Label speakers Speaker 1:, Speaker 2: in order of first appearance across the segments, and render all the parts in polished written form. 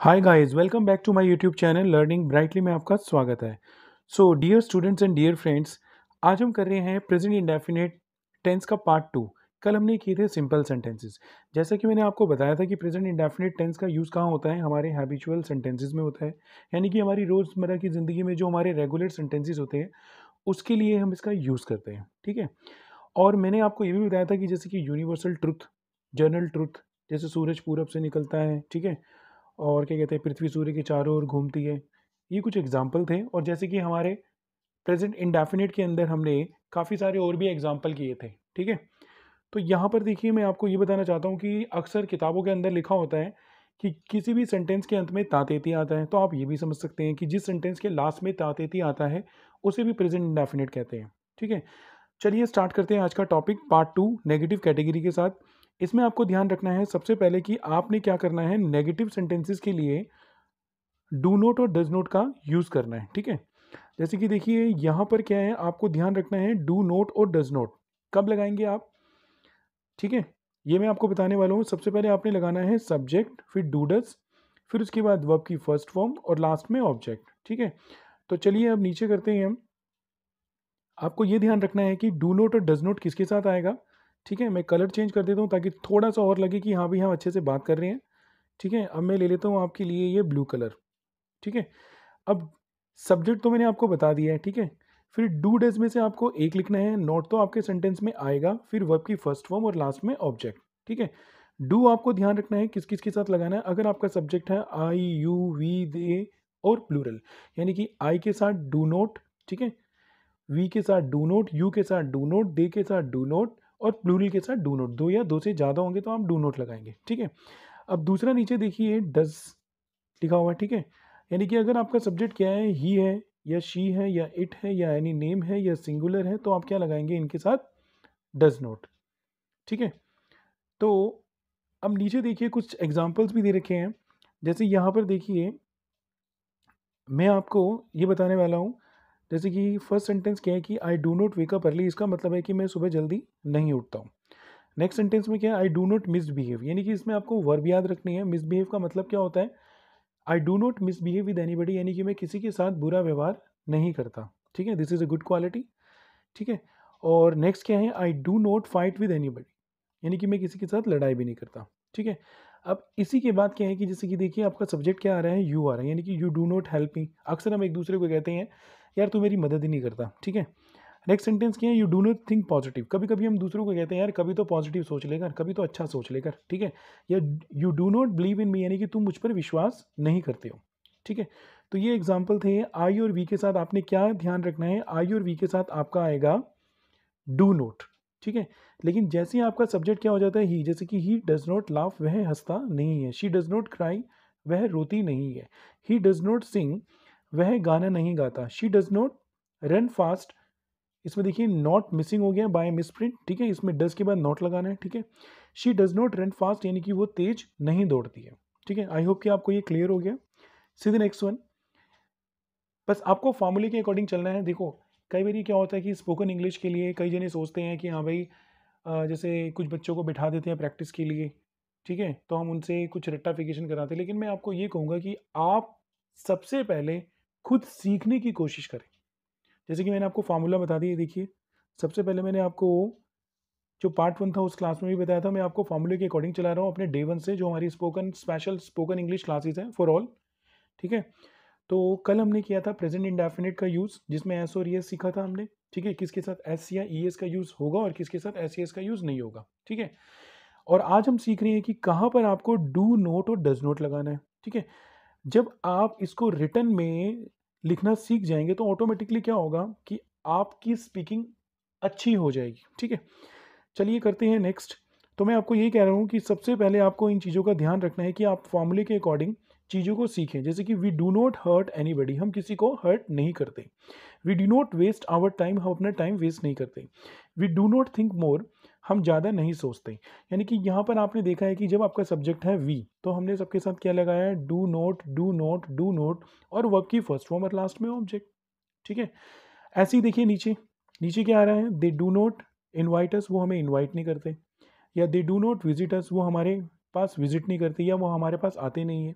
Speaker 1: Hi guys, welcome back to my YouTube channel Learning Brightly में आपका स्वागत है। So dear students and dear friends, आज हम कर रहे हैं प्रेजेंट इंडेफिनिट टेंस का पार्ट 2। कल हमने किए थे सिंपल सेंटेंसेस। जैसा कि मैंने आपको बताया था कि प्रेजेंट इंडेफिनिट टेंस का यूज़ कहाँ होता है, हमारे हैबिचुअल सेंटेंसेस में होता है, यानी कि हमारी रोज़मर्रा की ज़िंदगी में जो हमारे रेगुलर सेंटेंसेस होते हैं उसके लिए हम इसका यूज़ करते हैं। ठीक है। और मैंने आपको ये भी बताया था कि जैसे कि यूनिवर्सल ट्रुथ, जनरल ट्रुथ, जैसे सूरज पूरब से निकलता है, ठीक है, और क्या कहते हैं पृथ्वी सूर्य के चारों ओर घूमती है। ये कुछ एग्जाम्पल थे, और जैसे कि हमारे प्रेजेंट इंडेफिनिट के अंदर हमने काफ़ी सारे और भी एग्जाम्पल किए थे। ठीक है। तो यहाँ पर देखिए, मैं आपको ये बताना चाहता हूँ कि अक्सर किताबों के अंदर लिखा होता है कि किसी भी सेंटेंस के अंत में तातेती आता है, तो आप ये भी समझ सकते हैं कि जिस सेंटेंस के लास्ट में तातेती आता है उसे भी प्रेजेंट इंडेफिनिट कहते हैं। ठीक है। चलिए स्टार्ट करते हैं आज का टॉपिक पार्ट 2 नेगेटिव कैटेगरी के साथ। इसमें आपको ध्यान रखना है सबसे पहले कि आपने क्या करना है, नेगेटिव सेंटेंसेस के लिए डू नोट और डज नोट का यूज़ करना है। ठीक है। जैसे कि देखिए यहाँ पर क्या है, आपको ध्यान रखना है डू नोट और डज नोट कब लगाएंगे आप। ठीक है। ये मैं आपको बताने वाला हूँ। सबसे पहले आपने लगाना है सब्जेक्ट, फिर डू डज, फिर उसके बाद वर्ब की फर्स्ट फॉर्म और लास्ट में ऑब्जेक्ट। ठीक है। तो चलिए अब नीचे करते हैं हम। आपको ये ध्यान रखना है कि डू नोट और डज नोट किसके साथ आएगा। ठीक है। मैं कलर चेंज कर देता हूँ ताकि थोड़ा सा और लगे कि हाँ भाई हम अच्छे से बात कर रहे हैं। ठीक है। अब मैं ले लेता हूँ आपके लिए ये ब्लू कलर। ठीक है। अब सब्जेक्ट तो मैंने आपको बता दिया है। ठीक है। फिर डू डज में से आपको एक लिखना है, नोट तो आपके सेंटेंस में आएगा, फिर वर्ब की फर्स्ट फॉर्म और लास्ट में ऑब्जेक्ट। ठीक है। डू आपको ध्यान रखना है किस किस के साथ लगाना है। अगर आपका सब्जेक्ट है आई, यू, वी, दे और प्लूरल, यानी कि आई के साथ डू नोट, ठीक है, वी के साथ डू नोट, यू के साथ डू नोट, दे के साथ डू नोट और प्लूरल के साथ डू नोट, दो या दो से ज़्यादा होंगे तो आप डू नोट लगाएंगे। ठीक है। अब दूसरा नीचे देखिए डज लिखा हुआ है। ठीक है। यानी कि अगर आपका सब्जेक्ट क्या है, ही है या शी है या इट है या एनी नेम है या सिंगुलर है, तो आप क्या लगाएंगे इनके साथ, डज नोट। ठीक है। तो अब नीचे देखिए कुछ एग्जाम्पल्स भी दे रखे हैं। जैसे यहाँ पर देखिए मैं आपको ये बताने वाला हूँ। जैसे कि फर्स्ट सेंटेंस क्या है कि आई do not wake up early, इसका मतलब है कि मैं सुबह जल्दी नहीं उठता हूँ। नेक्स्ट सेंटेंस में क्या है, आई डू नॉट मिसबिहेव, यानी कि इसमें आपको वर्ब याद रखनी है। मिसबिहेव का मतलब क्या होता है, आई do not misbehave with anybody, यानी कि मैं किसी के साथ बुरा व्यवहार नहीं करता। ठीक है। This is a good quality. ठीक है। और नेक्स्ट क्या है, आई do not fight with anybody, यानी कि मैं किसी के साथ लड़ाई भी नहीं करता। ठीक है। अब इसी के बाद क्या है कि जैसे कि देखिए आपका सब्जेक्ट क्या आ रहा है, यू आ रहा है, यानी कि you do not help me. अक्सर हम एक दूसरे को कहते हैं यार तू मेरी मदद ही नहीं करता। ठीक है। नेक्स्ट सेंटेंस क्या है, you do not think positive. कभी कभी हम दूसरों को कहते हैं यार कभी तो पॉजिटिव सोच लेकर, कभी तो अच्छा सोच लेकर। ठीक है। या you do not believe in me, यानी कि तुम मुझ पर विश्वास नहीं करते हो। ठीक है। तो ये एग्जाम्पल थे। आई और वी के साथ आपने क्या ध्यान रखना है, आई और वी के साथ आपका आएगा डू नोट। ठीक है। लेकिन जैसे ही आपका सब्जेक्ट क्या हो जाता है ही, जैसे कि ही डज नॉट लाफ, वह हंसता नहीं है। शी डज नॉट क्राई, वह रोती नहीं है। ही डज नॉट सिंग, वह गाना नहीं गाता। She does not run fast, इसमें देखिए नॉट मिसिंग हो गया बाय मिसप्रिंट। ठीक है। इसमें डज के बाद नॉट लगाना है। ठीक है। She does not run fast, यानी कि वो तेज नहीं दौड़ती है। ठीक है। आई होप कि आपको ये क्लियर हो गया। See the next one. बस आपको फॉर्मूले के अकॉर्डिंग चलना है। देखो कई बार क्या होता है कि स्पोकन इंग्लिश के लिए कई जने सोचते हैं कि हाँ भाई जैसे कुछ बच्चों को बिठा देते हैं प्रैक्टिस के लिए। ठीक है। तो हम उनसे कुछ रेक्टाफिकेशन कराते हैं, लेकिन मैं आपको ये कहूँगा कि आप सबसे पहले खुद सीखने की कोशिश करें। जैसे कि मैंने आपको फार्मूला बता दिया, देखिए सबसे पहले मैंने आपको जो पार्ट 1 था उस क्लास में भी बताया था, मैं आपको फार्मूले के अकॉर्डिंग चला रहा हूँ अपने डे 1 से, जो हमारी spoken special spoken English classes हैं फॉर ऑल। ठीक है। तो कल हमने किया था प्रेजेंट इंडेफिनिट का यूज़, जिसमें एस और एस सीखा था हमने। ठीक है। किसके साथ एस या ई एस का यूज़ होगा और किसके साथ एस एस का यूज़ नहीं होगा। ठीक है। और आज हम सीख रहे हैं कि कहाँ पर आपको डू नोट और डज नोट लगाना है। ठीक है। जब आप इसको रिटर्न में लिखना सीख जाएंगे तो ऑटोमेटिकली क्या होगा कि आपकी स्पीकिंग अच्छी हो जाएगी। ठीक है। चलिए करते हैं नेक्स्ट। तो मैं आपको यही कह रहा हूँ कि सबसे पहले आपको इन चीज़ों का ध्यान रखना है कि आप फॉर्मूले के अकॉर्डिंग चीज़ों को सीखें। जैसे कि we do not hurt anybody, हम किसी को हर्ट नहीं करते। We do not waste our time, हम अपना टाइम वेस्ट नहीं करते। We do not think more, हम ज़्यादा नहीं सोचते। यानी कि यहाँ पर आपने देखा है कि जब आपका सब्जेक्ट है वी, तो हमने सबके साथ क्या लगाया है, do not, do not, do not और वर्ब की फर्स्ट फॉर्म और लास्ट में ऑब्जेक्ट। ठीक है। ऐसे ही देखिए नीचे, नीचे क्या आ रहा है, दे डू नॉट इन्वाइट अस, वो हमें इन्वाइट नहीं करते। या दे डू नॉट विजिट अस, वो हमारे पास विजिट नहीं करते या वो हमारे पास आते नहीं है।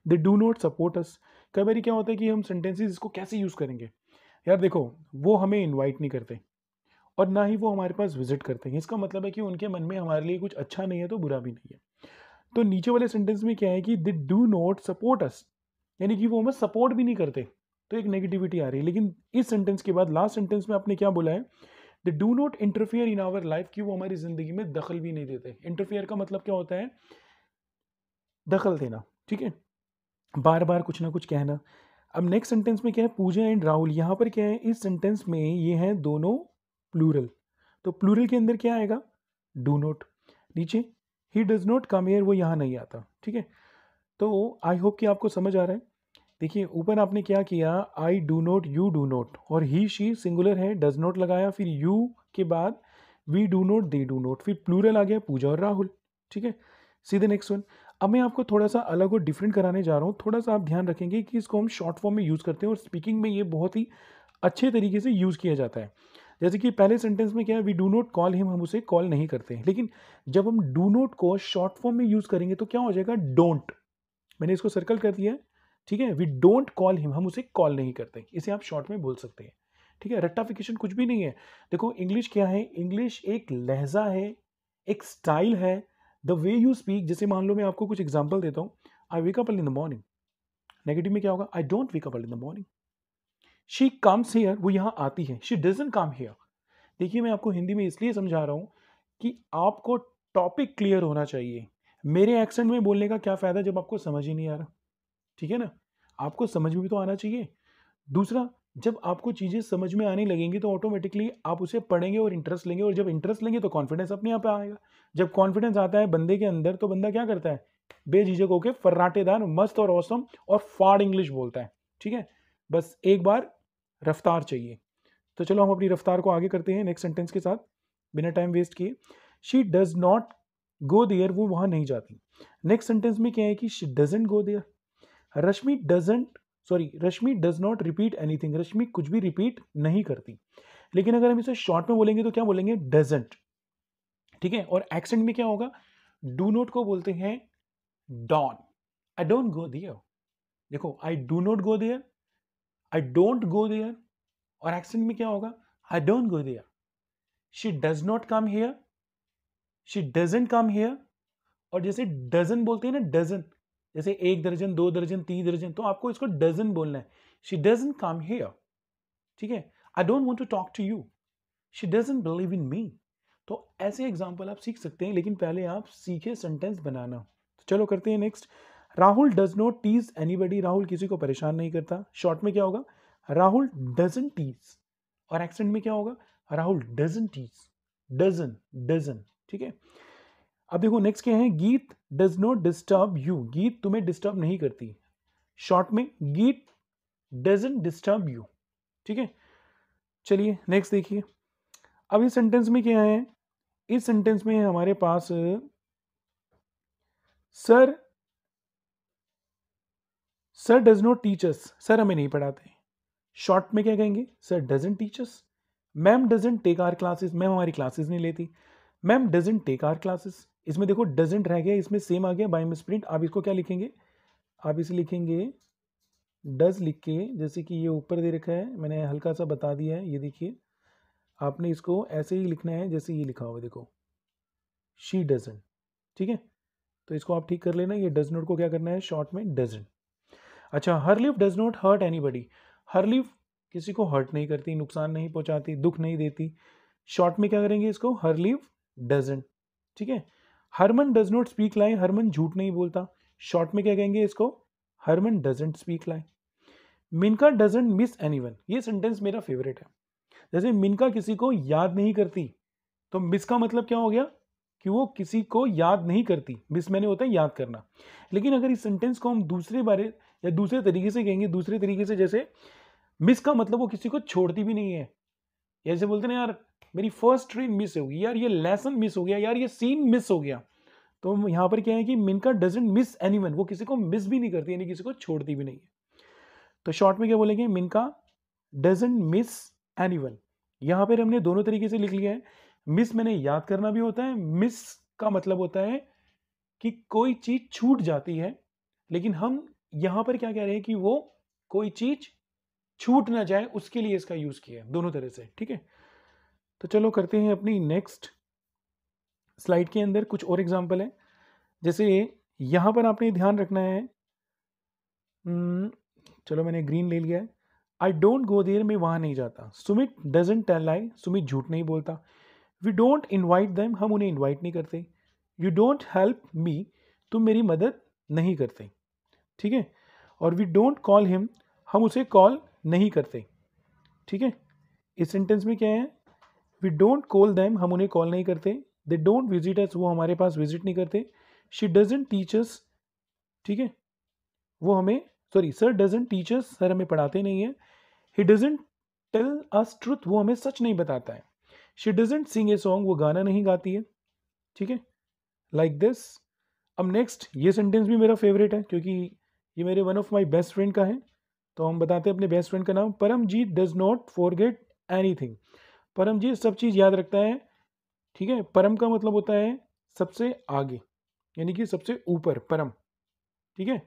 Speaker 1: They do not support us. कई बार क्या होता है कि हम सेंटेंसेस इसको कैसे यूज़ करेंगे, यार देखो वो हमें इनवाइट नहीं करते और ना ही वो हमारे पास विजिट करते हैं, इसका मतलब है कि उनके मन में हमारे लिए कुछ अच्छा नहीं है तो बुरा भी नहीं है। तो नीचे वाले सेंटेंस में क्या है कि दे डू नॉट सपोर्ट अस, यानी कि वो हमें सपोर्ट भी नहीं करते, तो एक नेगेटिविटी आ रही है। लेकिन इस सेंटेंस के बाद लास्ट सेंटेंस में आपने क्या बोला है, they do not interfere in our life, कि वो हमारी ज़िंदगी में दखल भी नहीं देते। इंटरफियर का मतलब क्या होता है, दखल देना, ठीक है, बार बार कुछ ना कुछ कहना। अब नेक्स्ट सेंटेंस में क्या है, पूजा एंड राहुल, यहाँ पर क्या है, इस सेंटेंस में ये हैं दोनों प्लूरल, तो प्लूरल के अंदर क्या आएगा, डू नॉट। नीचे he does not come here, वो यहाँ नहीं आता, ठीक है। तो आई होप कि आपको समझ आ रहा है। देखिए ऊपर आपने क्या किया, I do not, you do not, और ही शी सिंगुलर है, डज नॉट लगाया, फिर यू के बाद we do not, they do not, फिर प्लूरल आ गया पूजा और राहुल, ठीक है। सीधे नेक्स्ट वन। अब मैं आपको थोड़ा सा अलग और डिफरेंट कराने जा रहा हूँ, थोड़ा सा आप ध्यान रखेंगे कि इसको हम शॉर्ट फॉर्म में यूज़ करते हैं और स्पीकिंग में ये बहुत ही अच्छे तरीके से यूज़ किया जाता है। जैसे कि पहले सेंटेंस में क्या है, we do not call him, हम उसे कॉल नहीं करते हैं, लेकिन जब हम डू नॉट को शॉर्ट फॉर्म में यूज़ करेंगे तो क्या हो जाएगा, डोंट। मैंने इसको सर्कल कर दिया है, ठीक है। वी डोंट कॉल हिम, हम उसे कॉल नहीं करते, इसे आप शॉर्ट में बोल सकते हैं, ठीक है। रट्टाफिकेशन कुछ भी नहीं है। देखो इंग्लिश क्या है, इंग्लिश एक लहजा है, एक स्टाइल है, द वे यू स्पीक। जैसे मान लो मैं आपको कुछ एग्जाम्पल देता हूँ, I wake up in the morning, negative में क्या होगा, I don't wake up in the morning. She comes here, वो यहाँ आती है, शी डजंट कम हियर। देखिए मैं आपको हिंदी में इसलिए समझा रहा हूँ कि आपको टॉपिक क्लियर होना चाहिए। मेरे एक्सेंट में बोलने का क्या फ़ायदा जब आपको समझ ही नहीं आ रहा, ठीक है ना। आपको समझ में भी तो आना चाहिए। दूसरा, जब आपको चीज़ें समझ में आने लगेंगी तो ऑटोमेटिकली आप उसे पढ़ेंगे और इंटरेस्ट लेंगे, और जब इंटरेस्ट लेंगे तो कॉन्फिडेंस अपने आप आएगा। जब कॉन्फिडेंस आता है बंदे के अंदर तो बंदा क्या करता है, बेझिझक होकर फर्राटेदार मस्त और औसम और फाड़ इंग्लिश बोलता है, ठीक है। बस एक बार रफ्तार चाहिए। तो चलो हम अपनी रफ्तार को आगे करते हैं नेक्स्ट सेंटेंस के साथ, बिना टाइम वेस्ट किए। She does not go there, वो वहां नहीं जाती। नेक्स्ट सेंटेंस में क्या है कि she doesn't go there. Rashmi does not repeat anything, Rashmi कुछ भी रिपीट नहीं करती। लेकिन अगर हम इसे शॉर्ट में बोलेंगे तो क्या बोलेंगे, डजंट, ठीक है। और एक्सेंट में क्या होगा, डू नॉट को बोलते हैं don. I don't go there, देखो I do not go there, I don't go there, और एक्सेंट में क्या होगा, I don't go there. She does not come here, she doesn't come here. और जैसे डजन बोलते हैं ना, डजन, जैसे एक दर्जन, दो दर्जन, तीन दर्जन, तो आपको इसको डजन बोलना है। शी डजंट कम हियर, ठीक है। I don't want to talk to you, she doesn't believe in me. तो ऐसे एग्जाम्पल आप सीख सकते हैं, लेकिन पहले आप सीखे सेंटेंस बनाना। तो चलो करते हैं next. Rahul does not tease anybody, Rahul किसी को परेशान नहीं करता। शॉर्ट में क्या होगा, राहुल डजंट टीज, और एक्सेंट में क्या होगा, Rahul doesn't tease, doesn't, doesn't, ठीक है। अब देखो नेक्स्ट क्या है, गीत डज नॉट डिस्टर्ब यू, गीत तुम्हें डिस्टर्ब नहीं करती। शॉर्ट में गीत डजंट डिस्टर्ब यू, ठीक है। चलिए नेक्स्ट देखिए। अब इस सेंटेंस में क्या है, इस सेंटेंस में हमारे पास sir, sir does not teach us, sir हमें नहीं पढ़ाते। शॉर्ट में क्या कहेंगे, sir doesn't teach us. Ma'am doesn't take our classes, ma'am हमारी क्लासेस नहीं लेती। Ma'am doesn't take our classes, इसमें देखो डजंट रह गया, इसमें सेम आ गया बाय मिसप्रिंट। आप इसको क्या लिखेंगे, आप इसे लिखेंगे डज लिख के, जैसे कि ये ऊपर दे रखा है, मैंने हल्का सा बता दिया है, ये देखिए आपने इसको ऐसे ही लिखना है जैसे ये लिखा हुआ, देखो शी डजंट, ठीक है। तो इसको आप ठीक कर लेना, ये डज नॉट को क्या करना है, शॉर्ट में डजंट। अच्छा, Harleen does not hurt anybody, Harleen किसी को हर्ट नहीं करती, नुकसान नहीं पहुंचाती, दुख नहीं देती। शॉर्ट में क्या करेंगे इसको, हर लिव डजंट, ठीक है। Harman does not speak lie, Harman झूठ नहीं बोलता। शॉर्ट में क्या कहेंगे इसको, Harman doesn't speak lie. Minka doesn't miss anyone, ये सेंटेंस मेरा फेवरेट है। जैसे मिनका किसी को याद नहीं करती, तो मिस का मतलब क्या हो गया कि वो किसी को याद नहीं करती, मिस मैंने होता है याद करना। लेकिन अगर इस सेंटेंस को हम दूसरे बारे या दूसरे तरीके से कहेंगे, दूसरे तरीके से, जैसे मिस का मतलब वो किसी को छोड़ती भी नहीं है। ऐसे बोलते ना, यार मेरी फर्स्ट ट्रेन मिस हो गई, यार ये लेसन मिस हो गया, यार ये सीन मिस हो गया। तो यहाँ पर क्या है कि मिनका डजंट मिस एनीवन, वो किसी को मिस भी नहीं करती, यानी किसी को छोड़ती भी नहीं है। तो शॉर्ट में क्या बोलेंगे, मिनका डजंट मिस एनीवन। यहाँ पर हमने दोनों तरीके से लिख लिया है। मिस मैंने याद करना भी होता है, मिस का मतलब होता है कि कोई चीज छूट जाती है, लेकिन हम यहाँ पर क्या कह रहे हैं कि वो कोई चीज़ छूट ना जाए उसके लिए इसका यूज़ किया है, दोनों तरह से, ठीक है। तो चलो करते हैं अपनी नेक्स्ट स्लाइड के अंदर कुछ और एग्जाम्पल है। जैसे यहाँ पर आपने ध्यान रखना है, चलो मैंने ग्रीन ले लिया है। आई डोंट गो देयर, मैं वहाँ नहीं जाता। Sumit doesn't tell lie, Sumit झूठ नहीं बोलता। वी डोंट इन्वाइट दैम, हम उन्हें इन्वाइट नहीं करते। यू डोंट हेल्प मी, तुम मेरी मदद नहीं करते, ठीक है। और वी डोंट कॉल हिम, हम उसे कॉल नहीं करते, ठीक है। इस सेंटेंस में क्या है, वी डोंट कॉल दैम, हम उन्हें कॉल नहीं करते। दे डोंट विजिट अस, वो हमारे पास विजिट नहीं करते। शी डजेंट टीच अस, ठीक है, वो हमें, sorry, sir doesn't teach us, sir हमें पढ़ाते नहीं है। He doesn't tell us truth, वो हमें सच नहीं बताता है। She doesn't sing a song, वो गाना नहीं गाती है, ठीक है, लाइक दिस। अब नेक्स्ट ये सेंटेंस भी मेरा फेवरेट है क्योंकि ये मेरे one of my best friend का है। तो हम बताते हैं अपने बेस्ट फ्रेंड का नाम। Paramjeet does not forget anything, Paramjeet सब चीज़ याद रखता है, ठीक है। परम का मतलब होता है सबसे आगे, यानी कि सबसे ऊपर, परम, ठीक है।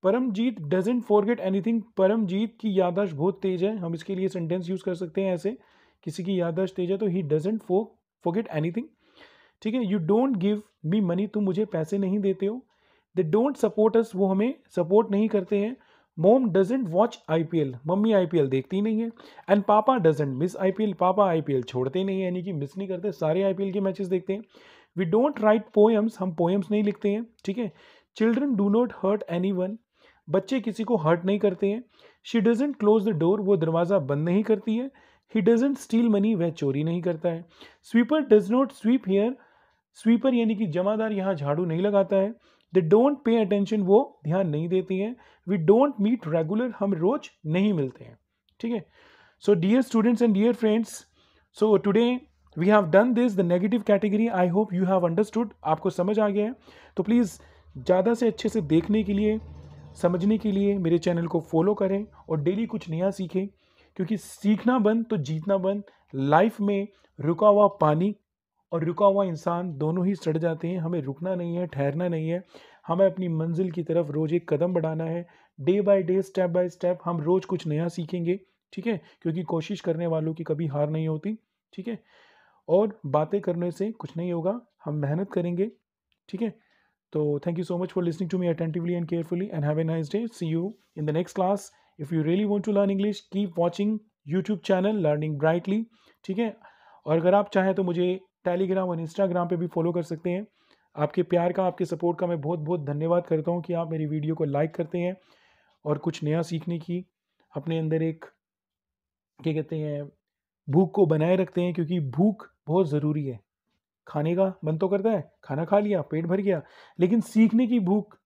Speaker 1: Paramjeet doesn't forget anything, Paramjeet की याददाश्त बहुत तेज है। हम इसके लिए सेंटेंस यूज कर सकते हैं ऐसे, किसी की याददाश्त तेज है तो ही डजेंट फॉरगेट एनीथिंग, ठीक है। You don't give me money, तुम मुझे पैसे नहीं देते हो। दे डोंट सपोर्ट अस, वो हमें सपोर्ट नहीं करते हैं। मोम doesn't watch IPL, mummy IPL देखती नहीं है। एंड पापा डजेंट मिस आईपीएल, पापा आईपीएल छोड़ते नहीं है, यानी कि मिस नहीं करते, सारे आईपीएल के मैचेस देखते हैं। वी डोंट राइट पोएम्स, हम पोएम्स नहीं लिखते हैं, ठीक है। Children do not hurt anyone, बच्चे किसी को हर्ट नहीं करते हैं। She doesn't close the door, वो दरवाज़ा बंद नहीं करती है। ही डजेंट स्टील मनी, वह चोरी नहीं करता है। Sweeper does not sweep here, sweeper यानी कि जमादार यहाँ झाड़ू नहीं लगाता है। दे डोंट पे अटेंशन, वो ध्यान नहीं देती हैं। वी डोंट मीट रेगुलर, हम रोज नहीं मिलते हैं, ठीक है। So dear students and dear friends, so today we have done this the negative category. I hope you have understood, आपको समझ आ गया है। तो प्लीज़ ज़्यादा से अच्छे से देखने के लिए, समझने के लिए मेरे चैनल को फॉलो करें और डेली कुछ नया सीखें, क्योंकि सीखना बंद तो जीतना बंद। लाइफ में रुका हुआ पानी और रुका हुआ इंसान दोनों ही सड़ जाते हैं। हमें रुकना नहीं है, ठहरना नहीं है, हमें अपनी मंजिल की तरफ रोज एक कदम बढ़ाना है। Day by day, step by step हम रोज कुछ नया सीखेंगे, ठीक है, क्योंकि कोशिश करने वालों की कभी हार नहीं होती, ठीक है। और बातें करने से कुछ नहीं होगा, हम मेहनत करेंगे, ठीक है। तो thank you so much for listening to me attentively and carefully, and have a nice day. See you in the next class. If you really want to learn English, keep watching YouTube channel Learning Brightly, ठीक है। और अगर आप चाहें तो मुझे Telegram और Instagram पे भी फॉलो कर सकते हैं। आपके प्यार का, आपके सपोर्ट का मैं बहुत बहुत धन्यवाद करता हूँ कि आप मेरी वीडियो को लाइक करते हैं और कुछ नया सीखने की अपने अंदर एक, क्या कहते हैं, भूख को बनाए रखते हैं, क्योंकि भूख बहुत ज़रूरी है। खाने का मन तो करता है, खाना खा लिया, पेट भर गया, लेकिन सीखने की भूख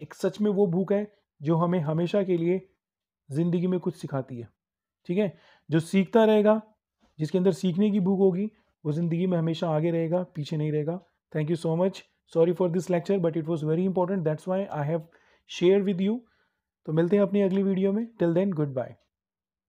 Speaker 1: एक सच में वो भूख है जो हमें हमेशा के लिए ज़िंदगी में कुछ सिखाती है, ठीक है। जो सीखता रहेगा, जिसके अंदर सीखने की भूख होगी, वो ज़िंदगी में हमेशा आगे रहेगा, पीछे नहीं रहेगा। Thank you so much, sorry for this lecture but it was very important, that's why I have share with you. तो मिलते हैं अपनी अगली वीडियो में, टिल देन गुड बाय।